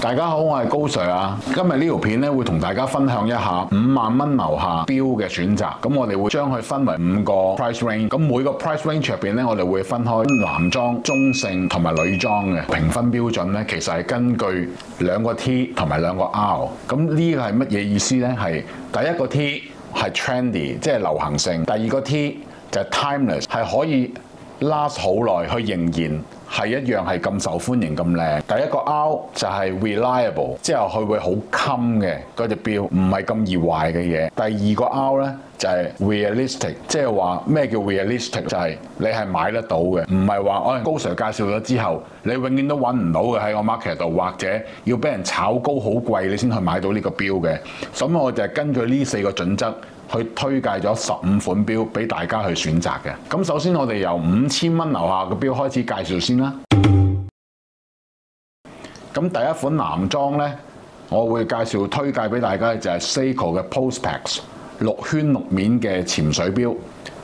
大家好，我係高 Sir 啊。今日呢條片咧會同大家分享一下5萬蚊樓下錶嘅選擇。咁我哋會將佢分為5個 price range。咁每個 price range 入邊咧，我哋會分開男裝、中性同埋女裝嘅評分標準咧。其實係根據2個 T 同埋2個 R。咁呢個係乜嘢意思咧？係第一個 T 係 trendy， 即係流行性；第二個 T 就係 timeless， 係可以 last 好耐，佢仍然係一樣係咁受歡迎咁靚。第一個 R 就係 reliable， 即係佢會好襟嘅嗰隻錶，唔係咁易壞嘅嘢。第二個 R 咧就係 realistic， 即係話咩叫 realistic？ 就係你係買得到嘅，唔係話我高 Sir 介紹咗之後，你永遠都揾唔到嘅喺個 market 度，或者要俾人炒高好貴你先去買到呢個錶嘅。咁我就係根據呢4個準則去推介咗15款錶俾大家去選擇嘅。咁首先我哋由5000蚊樓下嘅錶開始介紹先啦。咁第一款男裝呢，我會介紹推介俾大家嘅就係 Seiko 嘅 Postpax 6圈6面嘅潛水錶。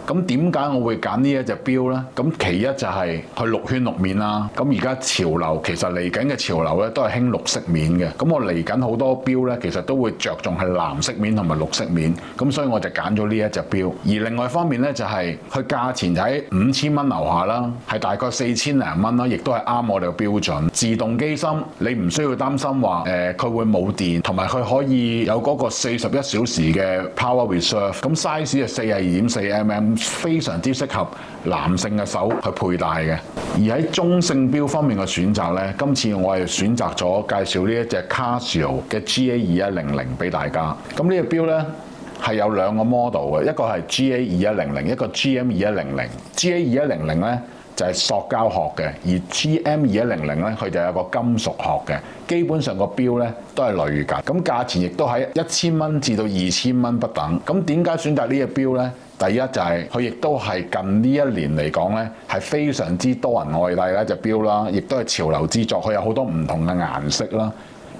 咁點解我會揀呢一隻錶呢？咁其一就係佢6圈6面啦。咁而家潮流其實嚟緊嘅潮流咧都係興綠色面嘅。咁我嚟緊好多錶咧，其實都會着重係藍色面同埋綠色面。咁所以我就揀咗呢一隻錶。而另外一方面咧就係佢價錢就喺5000蚊樓下啦，係大概4000零蚊啦，亦都係啱我哋嘅標準。自動機芯你唔需要擔心話佢會冇電，同埋佢可以有嗰個41小時嘅 power reserve。咁 size 係42.4mm。非常之適合男性嘅手去佩戴嘅。而喺中性錶方面嘅選擇呢，今次我係選擇咗介紹呢一隻 Casio 嘅 GA2100俾大家。咁呢隻錶呢，係有2個 model 嘅，一個係 GA2100，一個 GM2100。GA2100 呢就係塑膠殼嘅，而 GM2100 呢佢就有個金屬殼嘅。基本上個錶呢都係類近，咁價錢亦都喺1000蚊至到2000蚊不等。咁點解選擇呢隻錶呢？第一就係佢亦都係近呢一年嚟講呢係非常之多人愛戴嘅一隻錶啦，亦都係潮流之作。佢有好多唔同嘅顏色啦，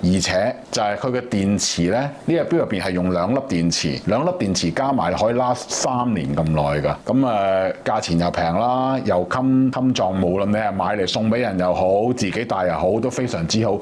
而且就係佢嘅電池呢，呢隻錶入邊係用2粒電池，2粒電池加埋可以 last 3年咁耐㗎。咁價錢又平啦，又襟撞，無論你係買嚟送俾人又好，自己戴又好，都非常之好。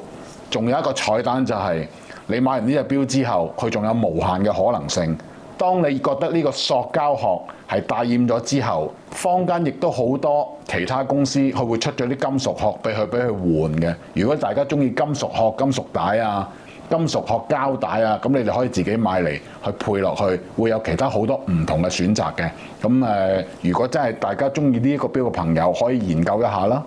仲有一個彩蛋就係你買完呢隻錶之後，佢仲有無限嘅可能性。當你覺得呢個塑膠殼係帶厭咗之後，坊間亦都好多其他公司佢會出咗啲金屬殼俾佢換嘅。如果大家中意金屬殼、金屬帶啊、金屬殼膠帶啊，咁你哋可以自己買嚟去配落去，會有其他好多唔同嘅選擇嘅。咁如果真係大家中意呢一個錶嘅朋友，可以研究一下啦。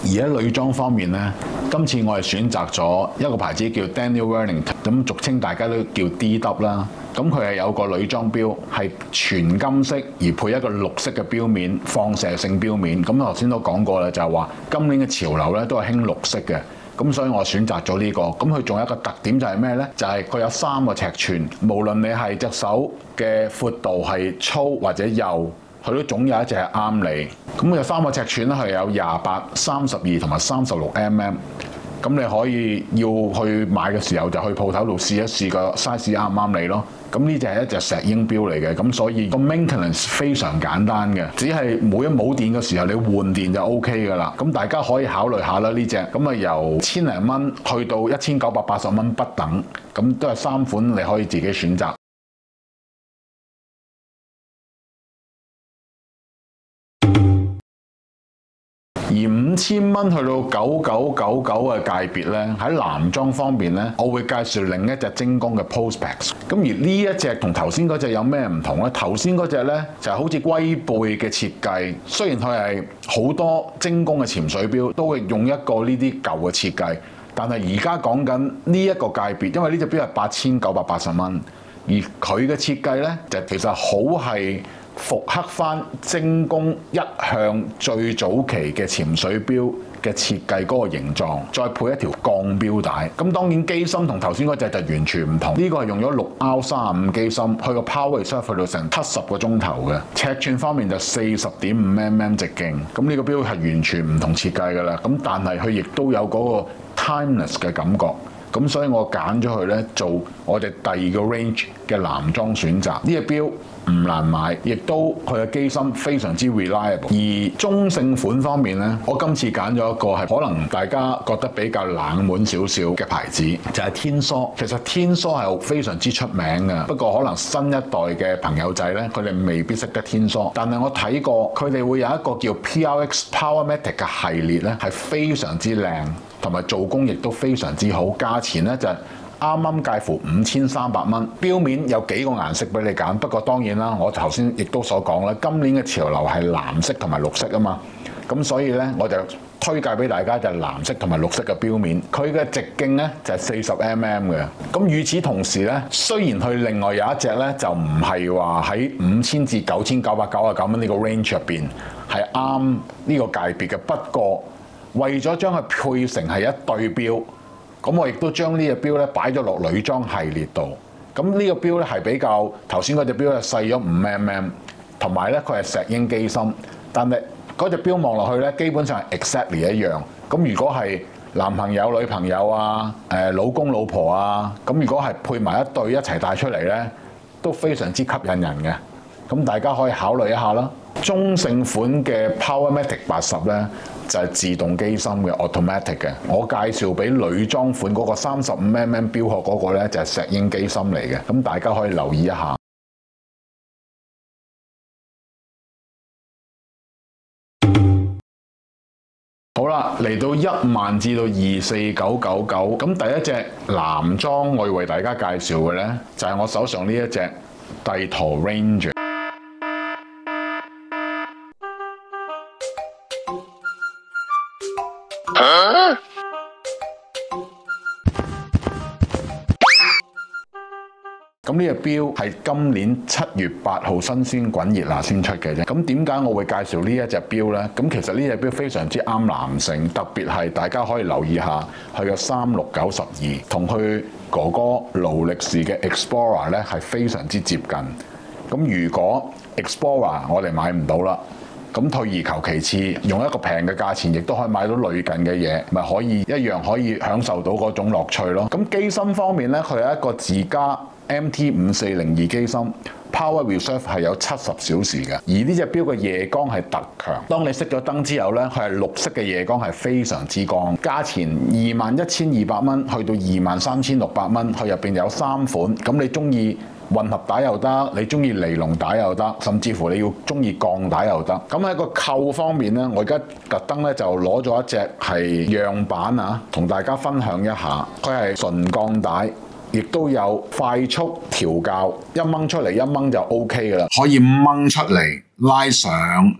而喺女裝方面呢，今次我係選擇咗一個牌子叫 Daniel Wellington， 咁俗稱大家都叫 DW 啦。咁佢係有個女裝錶係全金色，而配一個綠色嘅錶面，放射性錶面。咁頭先都講過啦，就係話今年嘅潮流咧都係興綠色嘅。咁所以我選擇咗呢個。咁佢仲有一個特點就係咩呢？就係佢有3個尺寸，無論你係隻手嘅闊度係粗或者幼，佢都總有一隻係啱你。咁佢有3個尺寸咧，係有28、32同埋36mm。咁你可以要去買嘅時候，就去鋪頭度試一試個 size 啱唔啱你咯。咁呢隻係一隻石英錶嚟嘅，咁所以個 maintenance 非常簡單嘅，只係冇電嘅時候你換電就 OK 㗎啦。咁大家可以考慮下啦呢隻。咁由千零蚊去到1980蚊不等，咁都係3款你可以自己選擇。而5000蚊去到9999嘅界別咧，喺男裝方面咧，我會介紹另一隻精工嘅 Postpax。咁而呢一隻同頭先嗰隻有咩唔同咧？頭先嗰隻咧就係好似龜背嘅設計，雖然佢係好多精工嘅潛水錶都會用一個呢啲舊嘅設計，但係而家講緊呢一個界別，因為呢隻錶係8980蚊，而佢嘅設計咧就其實好係復刻翻精工一向最早期嘅潛水錶嘅設計嗰個形狀，再配一條鋼錶帶。咁當然機芯同頭先嗰隻就完全唔同。呢個係用咗6R35機芯，佢個 power reserve 去到成70個鐘頭嘅。尺寸方面就40.5mm 直徑。咁呢個錶係完全唔同設計㗎啦。咁但係佢亦都有嗰個 timeless 嘅感覺。咁所以我揀咗佢咧做我哋第2個 range 嘅男裝選擇。呢隻錶唔難買，亦都佢嘅機芯非常之 reliable。而中性款方面呢，我今次揀咗一個係可能大家覺得比較冷門少少嘅牌子，就係天梭。其實天梭係非常之出名嘅，不過可能新一代嘅朋友仔呢，佢哋未必識得天梭。但係我睇過佢哋會有一個叫 PRX Powermatic 嘅系列呢，係非常之靚，同埋做工亦都非常之好，價錢呢就啱啱介乎5300蚊，錶面有幾個顏色俾你揀，不過當然啦，我頭先亦都所講啦，今年嘅潮流係藍色同埋綠色啊嘛，咁所以呢，我就推介俾大家就係藍色同埋綠色嘅錶面，佢嘅直徑呢就係40mm嘅。咁與此同時呢，雖然佢另外有一隻呢，就唔係話喺5000至9999蚊呢個 range 入邊係啱呢個界別嘅，不過為咗將佢配成係一對錶。咁我亦都將呢隻錶咧擺咗落女裝系列度。咁呢個錶咧係比較頭先嗰隻錶咧細咗5mm，同埋咧佢係石英機芯。但係嗰隻錶望落去咧，基本上係 exactly 一樣。咁如果係男朋友、女朋友啊、老公、老婆啊，咁如果係配埋一對一齊帶出嚟咧，都非常之吸引人嘅。咁大家可以考慮一下啦。中性款嘅 Powermatic 80咧就係自動機芯嘅 automatic 嘅，我介紹俾女裝款嗰個35mm 錶殼嗰個咧就係石英機芯嚟嘅，咁大家可以留意一下。好啦，嚟到10000至到24999，咁第一隻男裝我要為大家介紹嘅咧就係我手上呢一隻帝陀 Ranger。咁呢隻錶係今年7月8號新鮮滾熱辣先出嘅啫。咁點解我會介紹呢一隻錶呢？咁其實呢隻錶非常之啱男性，特別係大家可以留意下佢嘅3692，同佢哥哥勞力士嘅 Explorer 咧係非常之接近。咁如果 Explorer 我哋買唔到啦，咁退而求其次，用一個平嘅價錢，亦都可以買到類近嘅嘢，咪可以一樣可以享受到嗰種樂趣咯。咁機芯方面咧，佢係一個自家 MT5402 機芯 ，Power Reserve 係有70小時嘅。而呢隻錶嘅夜光係特強，當你熄咗燈之後咧，佢係綠色嘅夜光係非常之光。價錢21200蚊去到23600蚊，佢入邊有3款，咁你中意混合帶又得，你中意尼龍帶又得，甚至乎你要中意鋼帶又得。咁喺個扣方面咧，我而家特登咧就攞咗一隻係樣板啊，同大家分享一下。佢係純鋼帶，亦都有快速調校，一掹出嚟一掹就 OK 噶啦，可以掹出嚟拉上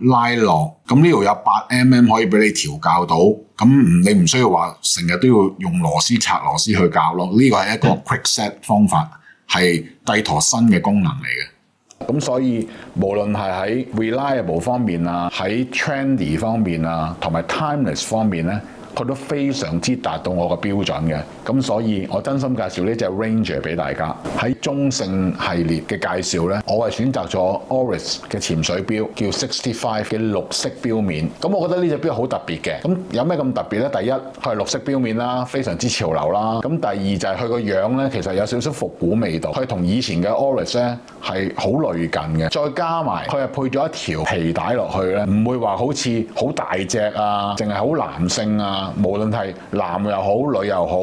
拉落。咁呢度有8mm可以俾你調校到，咁你唔需要話成日都要用螺絲拆螺絲去校咯。呢個係一個 quick set 方法。係帝陀新嘅功能嚟嘅，咁所以無論係喺 reliable 方面啊，喺 trendy 方面啊，同埋 timeless 方面咧，佢都非常之達到我個標準嘅。咁所以我真心介紹呢隻 Ranger 俾大家。喺中性系列嘅介紹咧，我係選擇咗 Oris 嘅潛水錶，叫65嘅綠色錶面。咁我覺得呢隻錶好特別嘅。咁有咩咁特別咧？第一，佢係綠色錶面啦，非常之潮流啦。咁第二就係佢個樣咧，其實有少少復古味道。佢同以前嘅 Oris 咧係好類近嘅。再加埋佢係配咗一條皮帶落去咧，唔會話好似好大隻啊，淨係好男性啊。無論係男又好，女又好。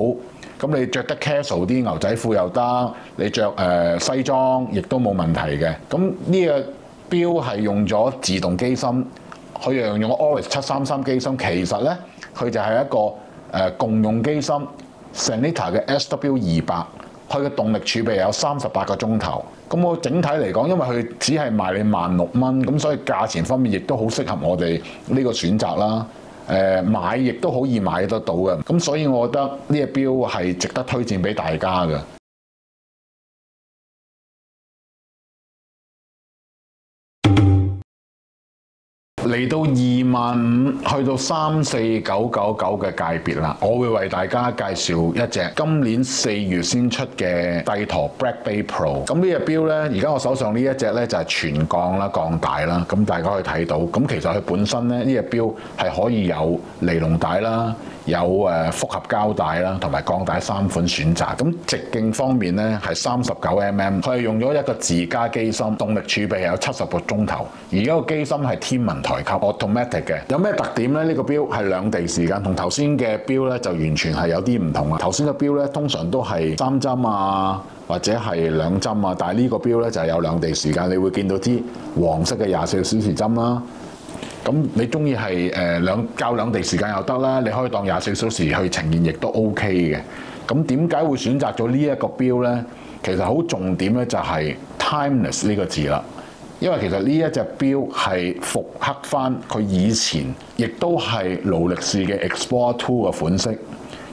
咁你着得 casual 啲牛仔褲又得，你着西裝亦都冇問題嘅。咁呢個錶係用咗自動機芯，佢又用咗 Oris 733機芯。其實咧，佢就係一個共用機芯 Sanita 嘅 SW200，佢嘅動力儲備有38個鐘頭。咁我整體嚟講，因為佢只係賣你16,000蚊，咁所以價錢方面亦都好適合我哋呢個選擇啦。買亦都好易買得到嘅，咁所以我覺得呢隻錶係值得推薦俾大家嘅。嚟到25,000去到34999嘅界別啦，我會為大家介紹一隻今年4月先出嘅帝陀 Black Bay Pro。咁呢隻錶呢，而家我手上呢一隻呢，就係全鋼啦、鋼帶啦，咁大家可以睇到。咁其實佢本身呢，呢隻錶係可以有尼龍帶啦，有複合膠帶啦，同埋鋼帶3款選擇。咁直徑方面咧係39mm，佢係用咗一個自家機芯，動力儲備有70個鐘頭。而家個機芯係天文台級 automatic 嘅。有咩特點咧？呢個錶係兩地時間，同頭先嘅錶咧就完全係有啲唔同啊。頭先嘅錶咧通常都係3針啊，或者係2針啊，但係呢個錶咧就係有兩地時間。你會見到啲黃色嘅24小時針啦。咁你中意係較兩地時間又得啦，你可以當24小時去呈現，亦都 OK 嘅。咁點解會選擇咗呢一個錶呢？其實好重點咧就係 timeless 呢個字啦，因為其實呢一隻錶係復刻翻佢以前，亦都係勞力士嘅 Explorer 2嘅款式，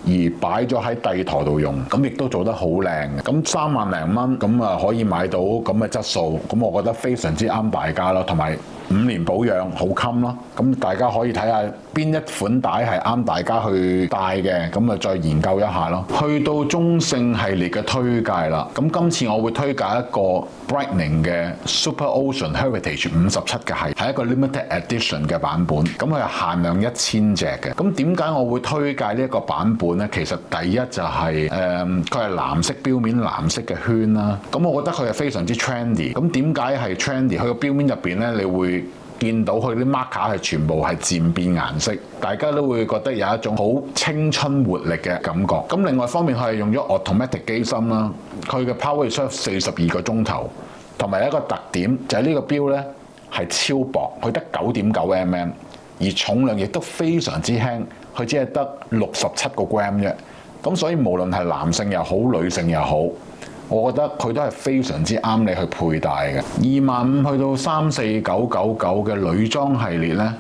而擺咗喺帝舵度用，咁亦都做得好靚嘅。咁3萬零蚊咁啊，可以買到咁嘅質素，咁我覺得非常之啱大家咯，同埋5年保養好襟咯。咁大家可以睇下邊一款帶係啱大家去戴嘅，咁啊再研究一下咯。去到中性系列嘅推介啦，咁今次我會推介一個 Breitling 嘅 Super Ocean Heritage 57嘅系，係一個 limited edition 嘅版本，咁佢係限量1000隻嘅。咁點解我會推介呢一個版本呢？其實第一就係佢係藍色錶面，藍色嘅圈啦。咁我覺得佢係非常之 trendy。咁點解係 trendy？佢個錶面入邊呢，你會見到佢啲 marker 係全部係漸變顏色，大家都會覺得有一種好青春活力嘅感覺。咁另外一方面，佢係用咗 automatic 機芯啦，佢嘅 power reserve 42個鐘頭，同埋一個特點就係呢個錶呢係超薄，佢得9.9mm，而重量亦都非常之輕，佢只係得67個 gram 啫。咁所以無論係男性又好，女性又好，我覺得佢都係非常之啱你去佩戴嘅。25,000去到34,999嘅女裝系列呢，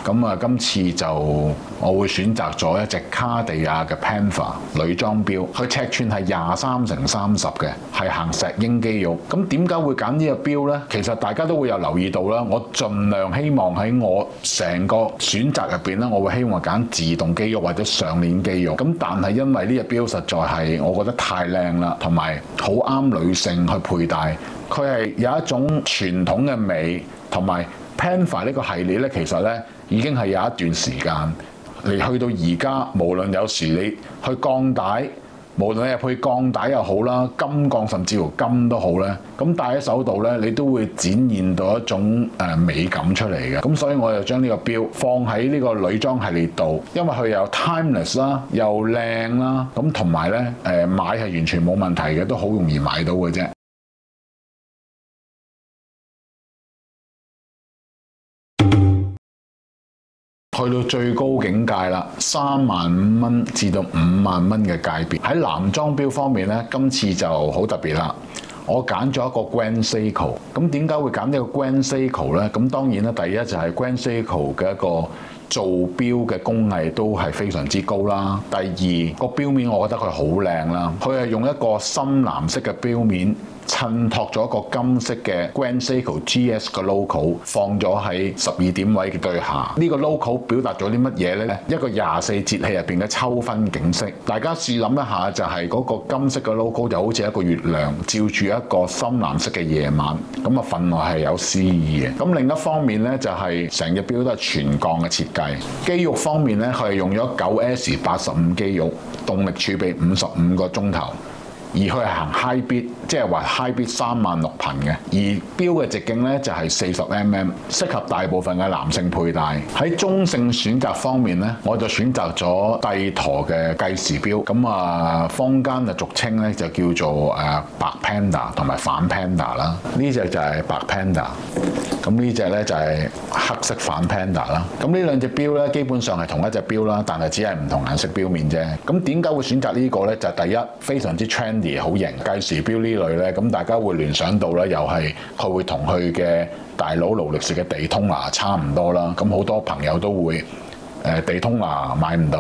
咁啊今次就我會選擇咗一隻卡地亞嘅 Panther 女裝錶，佢尺寸係23×30嘅，係行石英肌肉。咁點解會揀呢個錶呢？其實大家都會有留意到啦，我盡量希望喺我成個選擇入邊咧，我會希望揀自動肌肉或者上鏈肌肉。咁但係因為呢隻錶實在係我覺得太靚啦，同埋好啱女性去佩戴，佢係有一種傳統嘅美，同埋 Panther 呢個系列咧，其實咧已經係有一段時間。你去到而家，無論有時你去鋼帶，無論你係配鋼帶又好啦，金鋼甚至乎金都好咧，咁戴喺手度咧，你都會展現到一種美感出嚟嘅。咁所以我就將呢個錶放喺呢個女裝系列度，因為佢有 timeless 啦，又靚啦，咁同埋咧買係完全冇問題嘅，都好容易買到嘅啫。去到最高境界啦，35,000蚊至到50,000蚊嘅界別。喺男裝錶方面咧，今次就好特別啦。我揀咗一個 Grand Seiko。咁點解會揀呢個 Grand Seiko 咧？咁當然啦，第一就係 Grand Seiko 嘅一個做錶嘅工藝都係非常之高啦。第二個錶面我覺得佢好靚啦，佢係用一個深藍色嘅錶面，襯托咗一個金色嘅 Grand Seiko GS 嘅 logo， 放咗喺12點位嘅對下。呢個 logo 表達咗啲乜嘢呢？一個24節氣入邊嘅秋分景色。大家試諗一下，就係嗰個金色嘅 logo 就好似一個月亮照住一個深藍色嘅夜晚，咁啊份內係有詩意嘅。咁另一方面呢，就係成隻錶都係全鋼嘅設計。肌肉方面呢，佢係用咗 9S85 肌肉，動力儲備55個鐘頭。而佢係行 high beat， 即係話 high beat 36000頻嘅。而錶嘅直徑咧就係40mm，適合大部分嘅男性佩戴。喺中性選擇方面咧，我就選擇咗帝舵嘅計時錶。咁啊，坊間就俗稱咧就叫做白 Panda 同埋反 Panda 啦。呢隻就係白 Panda，咁呢隻咧就係黑色反 Panda 啦。咁呢兩隻錶咧基本上係同一隻錶啦，但係只係唔同顏色錶面啫。咁點解會選擇呢個咧？就係第一，非常之 trendy。好型計時錶呢類呢，咁大家會聯想到呢，又係佢會同佢嘅大佬勞力士嘅地通拿差唔多啦。咁好多朋友都會地通拿買唔到，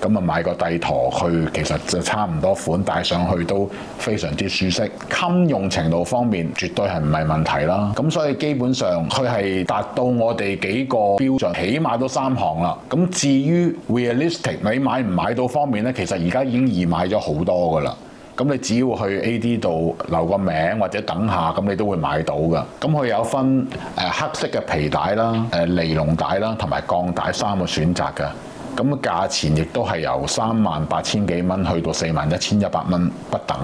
咁啊買個帝舵去，其實就差唔多款，戴上去都非常之舒適。襟用程度方面，絕對係唔係問題啦。咁所以基本上佢係達到我哋幾個標準，起碼都3項啦。咁至於 realistic 你買唔買到方面呢，其實而家已經易買咗好多噶啦。咁你只要去 AD 度留個名或者等下，咁你都會買到㗎。咁佢有分黑色嘅皮帶啦、尼龍帶啦同埋鋼帶3個選擇㗎。咁價錢亦都係由38,000幾蚊去到41,100蚊不等。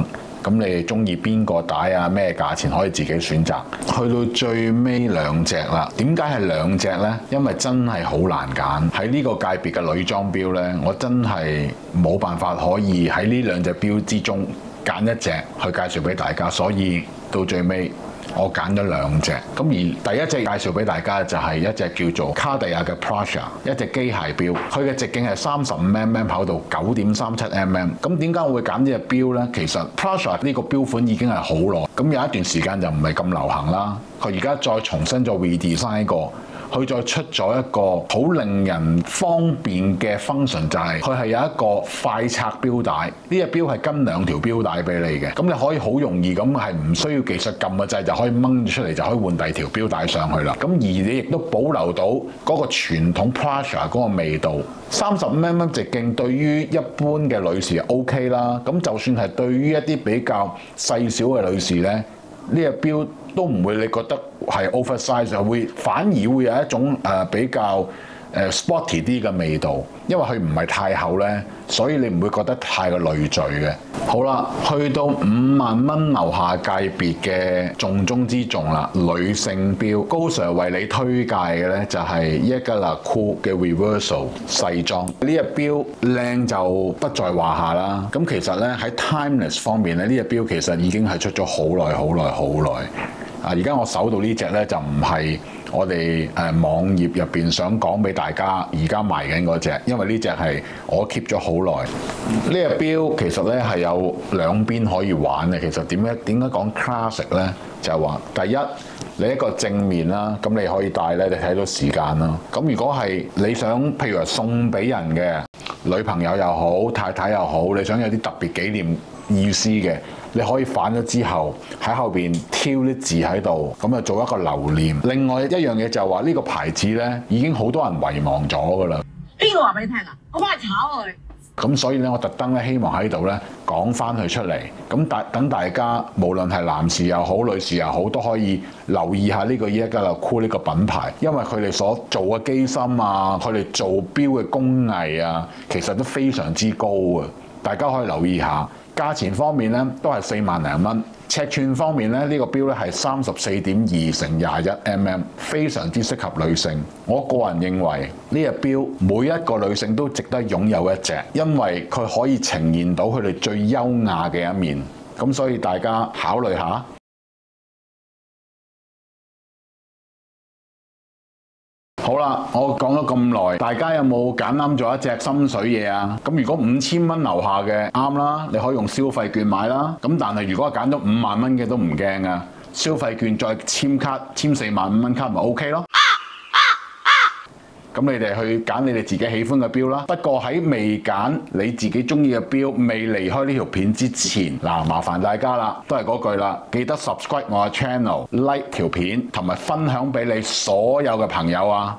咁你哋中意邊個帶啊？咩價錢可以自己選擇。去到最尾兩隻啦，點解係兩隻呢？因為真係好難揀。喺呢個界別嘅女裝錶呢，我真係冇辦法可以喺呢兩隻錶之中揀一隻去介紹俾大家，所以到最尾我揀咗兩隻。咁而第一隻介紹俾大家就係一隻叫做卡地亞嘅 Prasha， 一隻機械錶，佢嘅直徑係35mm，厚度9.37mm。咁點解我會揀呢隻錶呢？其實 Prasha 呢個錶款已經係好耐，咁有一段時間就唔係咁流行啦。佢而家再重新再 redesign 過。佢再出咗一個好令人方便嘅 function， 就係佢係有一個快拆錶帶，呢隻錶係跟兩條錶帶俾你嘅，咁你可以好容易咁係唔需要技術撳個掣就可以掹出嚟，就可以換第二條錶帶上去啦。咁而你亦都保留到嗰個傳統 Prasha 嗰個味道。30mm 直徑對於一般嘅女士 OK 啦，咁就算係對於一啲比較細小嘅女士呢，呢隻錶都唔會你覺得係 oversize， 反而會有一種比較sporty 啲嘅味道，因為佢唔係太厚呢，所以你唔會覺得太過累贅嘅。好啦，去到5萬蚊樓下界別嘅重中之重啦，女性錶，高 Sir 為你推介嘅呢，就係 Jaeger LeCoultre 嘅 Reversal 細裝。呢隻錶靚就不在話下啦。咁其實呢，喺 timeless 方面呢，呢隻錶其實已經係出咗好耐。而家我手度呢隻呢，就唔係我哋網頁入邊想講俾大家而家賣緊嗰隻，因為呢隻係我 keep 咗好耐。呢隻錶其實呢係有兩邊可以玩嘅。其實點解講 classic 呢？就係話第一，你一個正面啦，咁你可以戴呢，你睇到時間啦。咁如果係你想譬如話送俾人嘅女朋友又好，太太又好，你想有啲特別紀念意思嘅，你可以反咗之後喺後邊挑啲字喺度，咁啊做一個留念。另外一樣嘢就係話呢個牌子呢已經好多人遺忘咗㗎啦。邊個話俾你聽啊？我幫你炒佢。咁所以咧，我特登咧希望喺度咧講翻佢出嚟，咁等大家無論係男士又好，女士又好，都可以留意下呢個 Jaeger LeCoultre 呢個品牌，因為佢哋所做嘅機芯啊，佢哋做錶嘅工藝啊，其實都非常之高啊！大家可以留意下。價錢方面咧都係4萬零蚊，尺寸方面咧呢個錶咧係34.2×21mm，非常之適合女性。我個人認為呢隻錶每一個女性都值得擁有一隻，因為佢可以呈現到佢哋最優雅嘅一面。咁所以大家考慮下。好啦，我講咗咁耐，大家有冇揀啱咗一隻心水嘢啊？咁如果5000蚊樓下嘅啱啦，你可以用消費券買啦。咁但係如果揀咗5萬蚊嘅都唔驚啊，消費券再簽卡簽4萬5蚊卡咪 OK 咯。咁你哋去揀你哋自己喜歡嘅錶啦。不過喺未揀你自己中意嘅錶，未離開呢條片之前，嗱，麻煩大家啦，都係嗰句啦，記得 subscribe 我嘅 channel、like 條片同埋分享俾你所有嘅朋友啊！